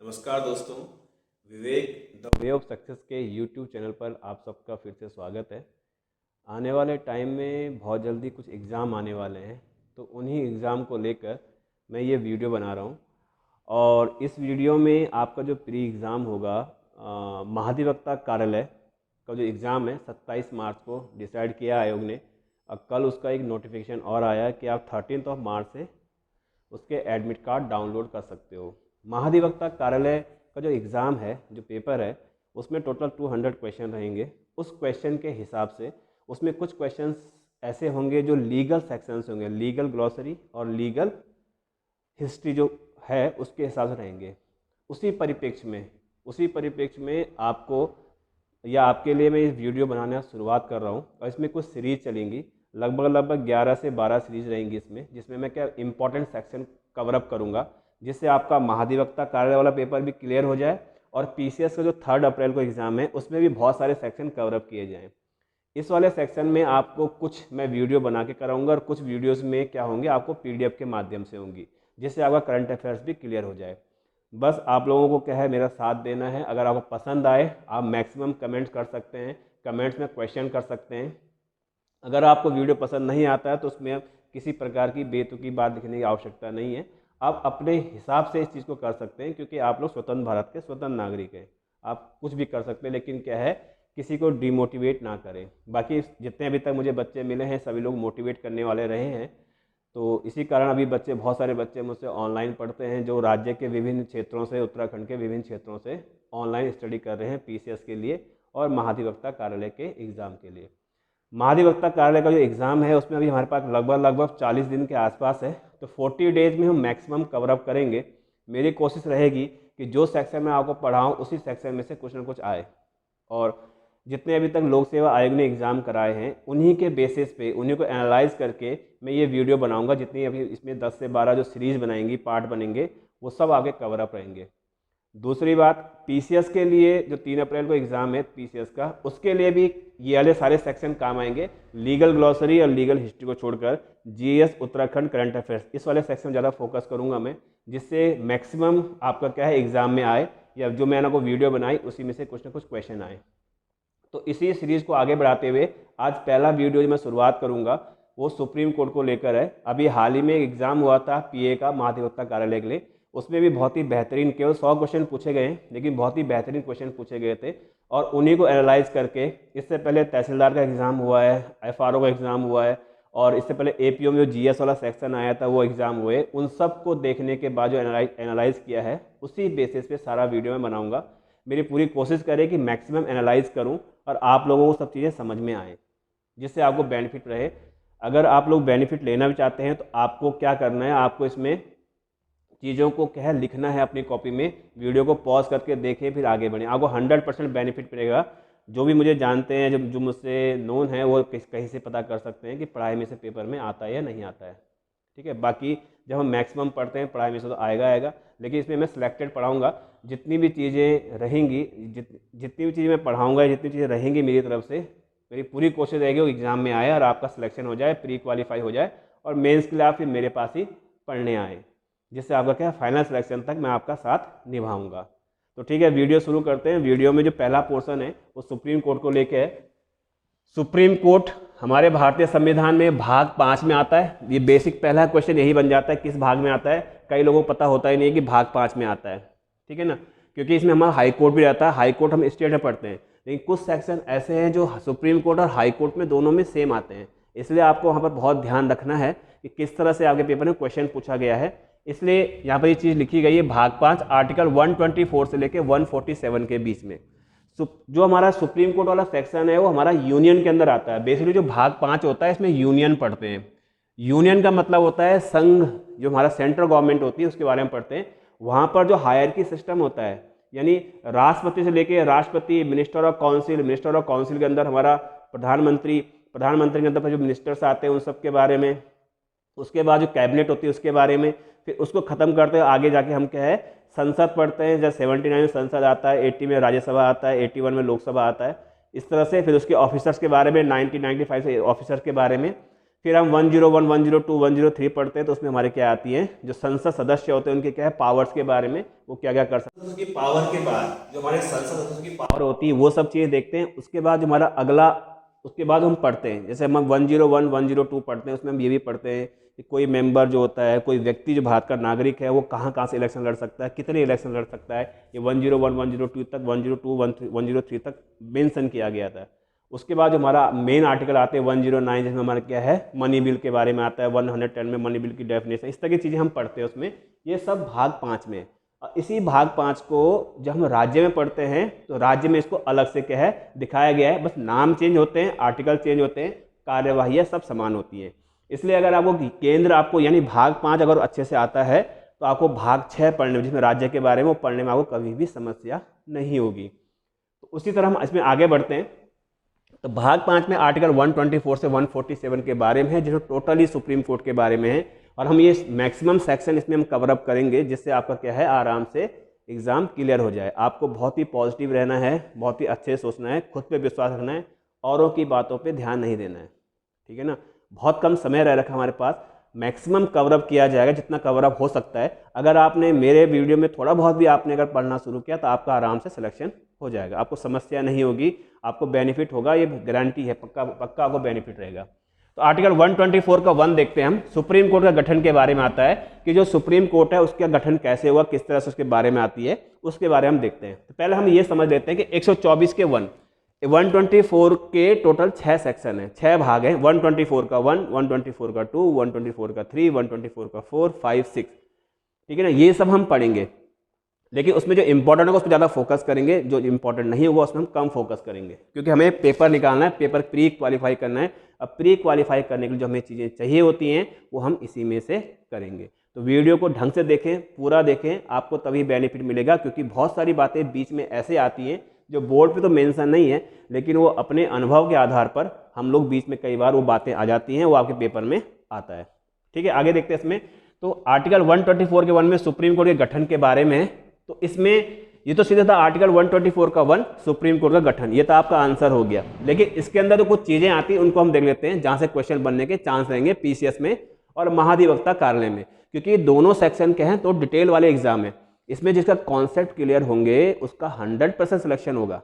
नमस्कार दोस्तों, विवेक the way of success के यूट्यूब चैनल पर आप सबका फिर से स्वागत है। आने वाले टाइम में बहुत जल्दी कुछ एग्ज़ाम आने वाले हैं, तो उन्हीं एग्ज़ाम को लेकर मैं ये वीडियो बना रहा हूँ। और इस वीडियो में आपका जो प्री एग्ज़ाम होगा, महाधिवक्ता कार्यालय का जो एग्ज़ाम है 27 मार्च को डिसाइड किया आयोग ने। कल उसका एक नोटिफिकेशन और आया कि आप 13 मार्च से उसके एडमिट कार्ड डाउनलोड कर सकते हो। महाधिवक्ता कार्यालय का जो एग्ज़ाम है, जो पेपर है, उसमें टोटल 200 क्वेश्चन रहेंगे। उस क्वेश्चन के हिसाब से उसमें कुछ क्वेश्चंस ऐसे होंगे जो लीगल सेक्शंस होंगे, लीगल ग्लॉसरी और लीगल हिस्ट्री जो है उसके हिसाब से रहेंगे। उसी परिप्रेक्ष्य में आपको या आपके लिए मैं इस वीडियो बनाने की शुरुआत कर रहा हूँ। और इसमें कुछ सीरीज चलेंगी, लगभग 11 से 12 सीरीज रहेंगी इसमें, जिसमें मैं क्या इम्पोर्टेंट सेक्शन कवर अप करूँगा, जिससे आपका महाधिवक्ता कार्यालय वाला पेपर भी क्लियर हो जाए और पीसीएस का जो 3 अप्रैल को एग्ज़ाम है उसमें भी बहुत सारे सेक्शन कवर अप किए जाएँ। इस वाले सेक्शन में आपको कुछ मैं वीडियो बना के कराऊंगा और कुछ वीडियोस में क्या होंगे आपको पीडीएफ के माध्यम से होंगी, जिससे आपका करंट अफेयर्स भी क्लियर हो जाए। बस आप लोगों को क्या है, मेरा साथ देना है। अगर आपको पसंद आए आप मैक्सिमम कमेंट्स कर सकते हैं, कमेंट्स में क्वेश्चन कर सकते हैं। अगर आपको वीडियो पसंद नहीं आता है तो उसमें किसी प्रकार की बेतुकी बात लिखने की आवश्यकता नहीं है। आप अपने हिसाब से इस चीज़ को कर सकते हैं, क्योंकि आप लोग स्वतंत्र भारत के स्वतंत्र नागरिक हैं। आप कुछ भी कर सकते हैं, लेकिन क्या है, किसी को डिमोटिवेट ना करें। बाकी जितने अभी तक मुझे बच्चे मिले हैं सभी लोग मोटिवेट करने वाले रहे हैं। तो इसी कारण अभी बहुत सारे बच्चे मुझसे ऑनलाइन पढ़ते हैं, जो राज्य के विभिन्न क्षेत्रों से, उत्तराखंड के विभिन्न क्षेत्रों से ऑनलाइन स्टडी कर रहे हैं पीसीएस के लिए और महाधिवक्ता कार्यालय के एग्ज़ाम के लिए। महाधिवक्ता कार्यालय का जो एग्ज़ाम है उसमें अभी हमारे पास लगभग 40 दिन के आसपास है, तो 40 डेज में हम मैक्सिमम कवर अप करेंगे। मेरी कोशिश रहेगी कि जो सेक्शन में आपको पढ़ाऊँ उसी सेक्शन में से कुछ ना कुछ आए। और जितने अभी तक लोक सेवा आयोग ने एग्ज़ाम कराए हैं उन्हीं के बेसिस पे, उन्हीं को एनालाइज करके मैं ये वीडियो बनाऊंगा। जितनी अभी इसमें 10 से 12 जो सीरीज़ बनाएंगी, पार्ट बनेंगे, वो सब आगे कवर अप रहेंगे। दूसरी बात, पीसीएस के लिए जो 3 अप्रैल को एग्ज़ाम है पीसीएस का, उसके लिए भी ये वाले सारे सेक्शन काम आएंगे। लीगल ग्लॉसरी और लीगल हिस्ट्री को छोड़कर जीएस, उत्तराखंड, करंट अफेयर्स, इस वाले सेक्शन ज़्यादा फोकस करूंगा मैं, जिससे मैक्सिमम आपका क्या है एग्ज़ाम में आए, या जो मैंने आपको वीडियो बनाई उसी में से कुछ ना कुछ क्वेश्चन आए। तो इसी सीरीज़ को आगे बढ़ाते हुए आज पहला वीडियो जो मैं शुरुआत करूंगा वो सुप्रीम कोर्ट को लेकर है। अभी हाल ही में एग्ज़ाम हुआ था पीए का महाधिवक्ता कार्यालय के लिए, उसमें भी बहुत ही बेहतरीन, केवल 100 क्वेश्चन पूछे गए हैं, लेकिन बहुत ही बेहतरीन क्वेश्चन पूछे गए थे। और उन्हीं को एनालाइज करके, इससे पहले तहसीलदार का एग्ज़ाम हुआ है, एफआरओ का एग्ज़ाम हुआ है, और इससे पहले एपीओ में जो जीएस वाला सेक्शन आया था वो एग्ज़ाम हुए, उन सब को देखने के बाद जो एनालाइज किया है उसी बेसिस पे सारा वीडियो मैं बनाऊंगा। मेरी पूरी कोशिश करें कि मैक्सिमम एनालाइज करूं और आप लोगों को सब चीज़ें समझ में आए, जिससे आपको बेनिफिट रहे। अगर आप लोग बेनिफिट लेना भी चाहते हैं तो आपको क्या करना है, आपको इसमें चीज़ों को क्या है लिखना है अपनी कॉपी में, वीडियो को पॉज करके देखें फिर आगे बढ़ें। आपको 100% बेनिफिट मिलेगा। जो भी मुझे जानते हैं, जो मुझसे नोन है, वो कहीं से पता कर सकते हैं कि पढ़ाई में से पेपर में आता है या नहीं आता है। ठीक है, बाकी जब हम मैक्सिमम पढ़ते हैं पढ़ाई में से तो आएगा, लेकिन इसमें मैं सिलेक्टेड पढ़ाऊँगा। जितनी भी चीज़ें रहेंगी, जितनी भी चीज़ें मैं पढ़ाऊँगा, जितनी चीज़ें रहेंगी मेरी तरफ से, मेरी पूरी कोशिश रहेगी वो एग्ज़ाम में आए और आपका सिलेक्शन हो जाए, प्री क्वालिफाई हो जाए और मेंस के लिए आप फिर मेरे पास ही पढ़ने आए, जिससे आपका क्या फाइनल सिलेक्शन तक मैं आपका साथ निभाऊंगा। तो ठीक है, वीडियो शुरू करते हैं। वीडियो में जो पहला पोर्शन है वो सुप्रीम कोर्ट को लेके है। सुप्रीम कोर्ट हमारे भारतीय संविधान में भाग 5 में आता है। ये बेसिक पहला क्वेश्चन यही बन जाता है, किस भाग में आता है। कई लोगों को पता होता ही नहीं है कि भाग 5 में आता है, ठीक है ना, क्योंकि इसमें हमारा हाई कोर्ट भी रहता है। हाई कोर्ट हम स्टेट में पढ़ते हैं, लेकिन कुछ सेक्शन ऐसे हैं जो सुप्रीम कोर्ट और हाई कोर्ट में दोनों में सेम आते हैं। इसलिए आपको वहाँ पर बहुत ध्यान रखना है कि किस तरह से आपके पेपर में क्वेश्चन पूछा गया है। इसलिए यहाँ पर ये चीज़ लिखी गई है, भाग 5 आर्टिकल 124 से लेकर 147 के बीच में। जो हमारा सुप्रीम कोर्ट वाला सेक्शन है वो हमारा यूनियन के अंदर आता है। बेसिकली जो भाग 5 होता है इसमें यूनियन पढ़ते हैं। यूनियन का मतलब होता है संघ, जो हमारा सेंट्रल गवर्नमेंट होती है उसके बारे में पढ़ते हैं। वहाँ पर जो हायरकी सिस्टम होता है, यानी राष्ट्रपति से लेके राष्ट्रपति, मिनिस्टर ऑफ काउंसिल के अंदर हमारा प्रधानमंत्री के अंदर जो मिनिस्टर्स आते हैं उन सब के बारे में, उसके बाद जो कैबिनेट होती है उसके बारे में, फिर उसको ख़त्म करते हैं आगे जाके हम क्या है संसद पढ़ते हैं। जैसे 79 में संसद आता है, 80 में राज्यसभा आता है, 81 में लोकसभा आता है। इस तरह से फिर उसके ऑफिसर्स के बारे में, 1995 से ऑफिसर्स के बारे में, फिर हम 101, 102, 103 पढ़ते हैं तो उसमें हमारे क्या आती है, जो संसद सदस्य होते हैं उनके क्या है पावर्स के बारे में, वो क्या क्या कर सकते हैं, उसकी पावर के बाद जो हमारे संसद सदस्य की पावर होती है वो सब चीज़ें देखते हैं। उसके बाद हमारा अगला, उसके बाद हम पढ़ते हैं, जैसे हम 101, 102 पढ़ते हैं, उसमें हम ये भी पढ़ते हैं कि कोई मेंबर जो होता है, कोई व्यक्ति जो भारत का नागरिक है, वो कहाँ कहाँ से इलेक्शन लड़ सकता है, कितने इलेक्शन लड़ सकता है। ये 101, 102 तक, 102, 103 तक मेंशन किया गया था। उसके बाद जो हमारा मेन आर्टिकल आते हैं 109, जिसमें हमारा क्या है मनी बिल के बारे में आता है, 110 में मनी बिल की डेफिनेशन, इस तरह की चीज़ें हम पढ़ते हैं उसमें। ये सब भाग 5 में। और इसी भाग 5 को जब हम राज्य में पढ़ते हैं तो राज्य में इसको अलग से क्या है दिखाया गया है, बस नाम चेंज होते हैं, आर्टिकल चेंज होते हैं, कार्यवाही सब समान होती है। इसलिए अगर आपको केंद्र आपको यानी भाग 5 अगर अच्छे से आता है तो आपको भाग 6 पढ़ने में, जिसमें राज्य के बारे में, वो पढ़ने में आपको कभी भी समस्या नहीं होगी। तो उसी तरह हम इसमें आगे बढ़ते हैं। तो भाग 5 में आर्टिकल 124 से 147 के बारे में है, जो टोटली सुप्रीम कोर्ट के बारे में है। और हम ये मैक्सिमम सेक्शन इसमें हम कवर अप करेंगे, जिससे आपका क्या है आराम से एग्ज़ाम क्लियर हो जाए। आपको बहुत ही पॉजिटिव रहना है, बहुत ही अच्छे से सोचना है, खुद पे विश्वास रखना है, औरों की बातों पे ध्यान नहीं देना है, ठीक है ना। बहुत कम समय रह रखा हमारे पास, मैक्सिमम कवर अप किया जाएगा जितना कवर अप हो सकता है। अगर आपने मेरे वीडियो में थोड़ा बहुत भी आपने अगर पढ़ना शुरू किया तो आपका आराम से सिलेक्शन हो जाएगा, आपको समस्या नहीं होगी, आपको बेनिफिट होगा, ये गारंटी है, पक्का पक्का आपको बेनिफिट रहेगा। तो आर्टिकल 124 का 1 देखते हैं हम। सुप्रीम कोर्ट का गठन के बारे में आता है कि जो सुप्रीम कोर्ट है उसका गठन कैसे हुआ, किस तरह से उसके बारे में आती है, उसके बारे में हम देखते हैं। तो पहले हम ये समझ लेते हैं कि 124 के 1, 124 के टोटल 6 सेक्शन है, 6 भाग हैं। 124 का 1, 124 का 2, 124 का 3, 124 का 4, 5, 6, ठीक है ना। ये सब हम पढ़ेंगे, लेकिन उसमें जो इंपॉर्टेंट होगा उस पर ज़्यादा फोकस करेंगे, जो इंपॉर्टेंट नहीं होगा उसमें हम कम फोकस करेंगे, क्योंकि हमें पेपर निकालना है, पेपर प्री क्वालिफाई करना है। अब प्री क्वालिफाई करने के लिए जो हमें चीज़ें चाहिए होती हैं वो हम इसी में से करेंगे। तो वीडियो को ढंग से देखें, पूरा देखें, आपको तभी बेनिफिट मिलेगा, क्योंकि बहुत सारी बातें बीच में ऐसे आती हैं जो बोर्ड पे तो मेंशन नहीं है, लेकिन वो अपने अनुभव के आधार पर हम लोग बीच में कई बार वो बातें आ जाती हैं, वो आपके पेपर में आता है, ठीक है। आगे देखते हैं इसमें। तो आर्टिकल 124 के 1 में सुप्रीम कोर्ट के गठन के बारे में है। तो इसमें ये तो सीधा था आर्टिकल 124 का 1 सुप्रीम कोर्ट का गठन, ये तो आपका आंसर हो गया। लेकिन इसके अंदर तो कुछ चीज़ें आती हैं, उनको हम देख लेते हैं, जहाँ से क्वेश्चन बनने के चांस रहेंगे पीसीएस में और महाधिवक्ता कार्यालय में, क्योंकि दोनों सेक्शन के हैं तो डिटेल वाले एग्जाम है। इसमें जिसका कॉन्सेप्ट क्लियर होंगे उसका 100% सिलेक्शन होगा,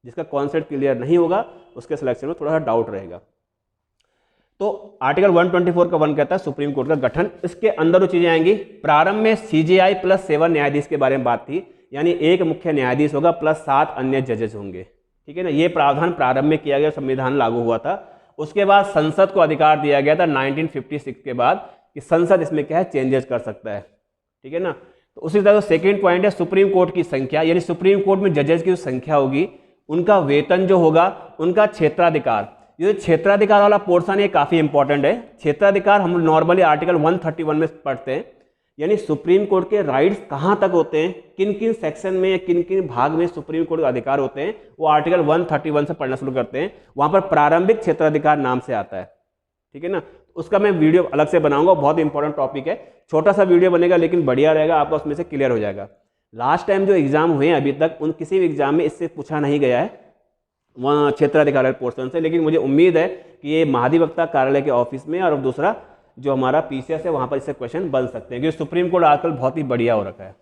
जिसका कॉन्सेप्ट क्लियर नहीं होगा उसके सिलेक्शन में थोड़ा सा डाउट रहेगा। तो आर्टिकल 124 का 1 कहता है सुप्रीम कोर्ट का गठन। इसके अंदर वो चीजें आएंगी। प्रारंभ में सीजेआई प्लस 7 न्यायाधीश के बारे में बात थी, यानी एक मुख्य न्यायाधीश होगा प्लस 7 अन्य जजेस होंगे, ठीक है ना। ये प्रावधान प्रारंभ में किया गया, संविधान लागू हुआ था। उसके बाद संसद को अधिकार दिया गया था 1956 के बाद कि संसद इसमें क्या है चेंजेस कर सकता है, ठीक है ना। तो उसी तरह सेकेंड पॉइंट है सुप्रीम कोर्ट की संख्या, यानी सुप्रीम कोर्ट में जजेस की जो संख्या होगी, उनका वेतन जो होगा, उनका क्षेत्राधिकार। ये क्षेत्राधिकार वाला पोर्शन ये काफी इंपॉर्टेंट है। क्षेत्राधिकार हम नॉर्मली आर्टिकल 131 में पढ़ते हैं, यानी सुप्रीम कोर्ट के राइट्स कहाँ तक होते हैं, किन किन सेक्शन में या किन किन भाग में सुप्रीम कोर्ट के अधिकार होते हैं, वो आर्टिकल 131 से पढ़ना शुरू करते हैं। वहां पर प्रारंभिक क्षेत्राधिकार नाम से आता है, ठीक है ना। उसका मैं वीडियो अलग से बनाऊंगा, बहुत इंपॉर्टेंट टॉपिक है, छोटा सा वीडियो बनेगा लेकिन बढ़िया रहेगा, आपका उसमें से क्लियर हो जाएगा। लास्ट टाइम जो एग्जाम हुए हैं अभी तक उन किसी भी एग्जाम में इससे पूछा नहीं गया है वहाँ क्षेत्राधिकार पोर्शन से, लेकिन मुझे उम्मीद है कि ये महाधिवक्ता कार्यालय के ऑफिस में और दूसरा जो हमारा पीसीएस है वहाँ पर इससे क्वेश्चन बन सकते हैं, क्योंकि सुप्रीम कोर्ट आजकल बहुत ही बढ़िया हो रखा है।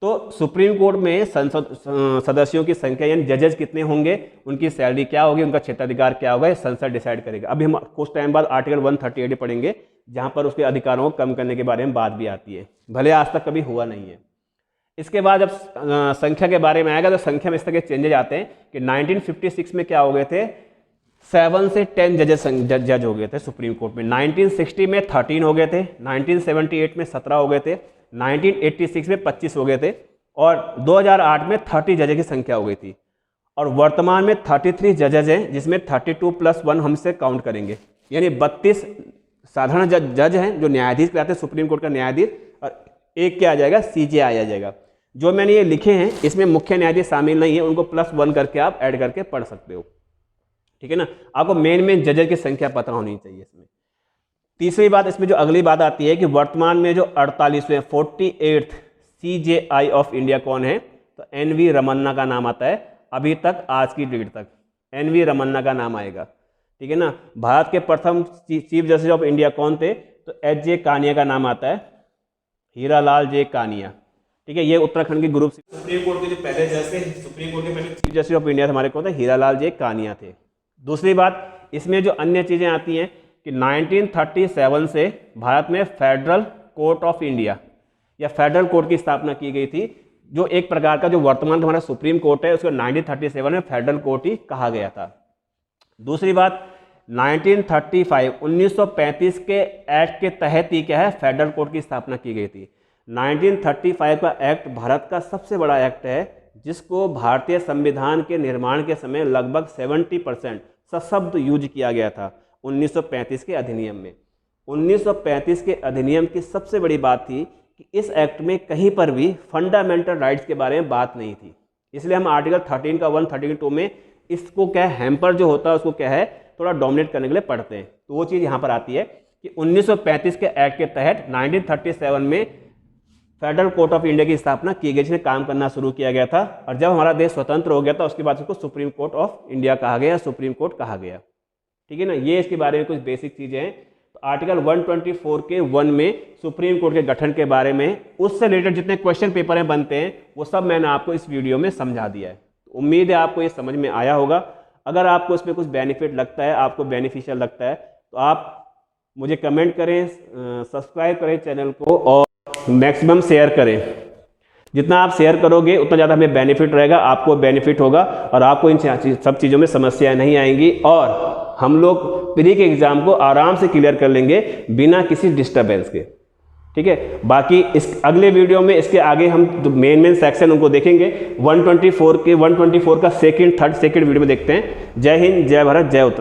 तो सुप्रीम कोर्ट में संसद सदस्यों की संख्या यानी जजेस कितने होंगे, उनकी सैलरी क्या होगी, उनका क्षेत्राधिकार क्या होगा, संसद डिसाइड करेगा। अभी हम कुछ टाइम बाद आर्टिकल 138 पढ़ेंगे, जहाँ पर उसके अधिकारों को कम करने के बारे में बात भी आती है, भले आज तक कभी हुआ नहीं है। इसके बाद जब संख्या के बारे में आएगा तो संख्या में इस तरह के चेंजेज आते हैं कि 1956 में क्या हो गए थे, 7 से 10 जज हो गए थे सुप्रीम कोर्ट में। 1960 में 13 हो गए थे, 1978 में 17 हो गए थे, 1986 में 25 हो गए थे और 2008 में 30 जजेस की संख्या हो गई थी। और वर्तमान में 33 जजेस हैं, जिसमें 32 + 1 हमसे काउंट करेंगे, यानी 32 साधारण जज हैं जो न्यायाधीश कहते हैं सुप्रीम कोर्ट का न्यायाधीश, और एक क्या आ जाएगा, सीजेआई आ जाएगा। जो मैंने ये लिखे हैं इसमें मुख्य न्यायाधीश शामिल नहीं है, उनको +1 करके आप ऐड करके पढ़ सकते हो, ठीक है ना। आपको मेन जजेस की संख्या पता होनी चाहिए इसमें। तीसरी बात इसमें जो अगली बात आती है कि वर्तमान में जो 48वें 48th सीजेआई ऑफ इंडिया कौन है, तो एनवी रमन्ना का नाम आता है। अभी तक आज की डेट तक एनवी रमन्ना का नाम आएगा, ठीक है ना। भारत के प्रथम चीफ जस्टिस ऑफ इंडिया कौन थे? तो एच.जे. कानिया का नाम आता है, हीरालाल जे कानिया। ठीक है, ये उत्तराखंड के ग्रुप सुप्रीम कोर्ट के जो पहले जज थे, सुप्रीम कोर्ट के पहले चीफ जस्टिस ऑफ इंडिया हमारे कौन थे? हीरालाल जे कानिया थे। दूसरी बात, इसमें जो अन्य चीज़ें आती हैं कि 1937 से भारत में फेडरल कोर्ट ऑफ इंडिया या फेडरल कोर्ट की स्थापना की गई थी, जो एक प्रकार का जो वर्तमान हमारा सुप्रीम कोर्ट है उसको 1937 में फेडरल कोर्ट ही कहा गया था। दूसरी बात, 1935 के एक्ट के तहत ही क्या है? फेडरल कोर्ट की स्थापना की गई थी। 1935 का एक्ट भारत का सबसे बड़ा एक्ट है, जिसको भारतीय संविधान के निर्माण के समय लगभग 70% सशब्द यूज किया गया था 1935 के अधिनियम में। 1935 के अधिनियम की सबसे बड़ी बात थी कि इस एक्ट में कहीं पर भी फंडामेंटल राइट्स के बारे में बात नहीं थी, इसलिए हम आर्टिकल 13 का 132 में इसको क्या है, हैम्पर जो होता है उसको क्या है, थोड़ा डोमिनेट करने के लिए पढ़ते हैं। तो वो चीज़ यहाँ पर आती है कि 1935 के एक्ट के तहत 1937 में फेडरल कोर्ट ऑफ इंडिया की स्थापना की गई, जिसने काम करना शुरू किया गया था। और जब हमारा देश स्वतंत्र हो गया था उसके बाद उसको सुप्रीम कोर्ट ऑफ इंडिया कहा गया, सुप्रीम कोर्ट कहा गया। ठीक है ना, ये इसके बारे में कुछ बेसिक चीज़ें हैं। तो आर्टिकल 124 के 1 में सुप्रीम कोर्ट के गठन के बारे में, उससे रिलेटेड जितने क्वेश्चन पेपर में बनते हैं वो सब मैंने आपको इस वीडियो में समझा दिया है। तो उम्मीद है आपको ये समझ में आया होगा। अगर आपको इसमें कुछ बेनिफिट लगता है, आपको बेनिफिशियल लगता है, तो आप मुझे कमेंट करें, सब्सक्राइब करें चैनल को और मैक्सिमम शेयर करें। जितना आप शेयर करोगे उतना ज़्यादा हमें बेनिफिट रहेगा, आपको बेनिफिट होगा और आपको इन सब चीज़ों में समस्याएं नहीं आएंगी और हम लोग प्री के एग्ज़ाम को आराम से क्लियर कर लेंगे बिना किसी डिस्टर्बेंस के। ठीक है, बाकी इस अगले वीडियो में इसके आगे हम जो मेन सेक्शन उनको देखेंगे। 124 का सेकंड वीडियो में देखते हैं। जय हिंद, जय भारत, जय उत्तराखंड।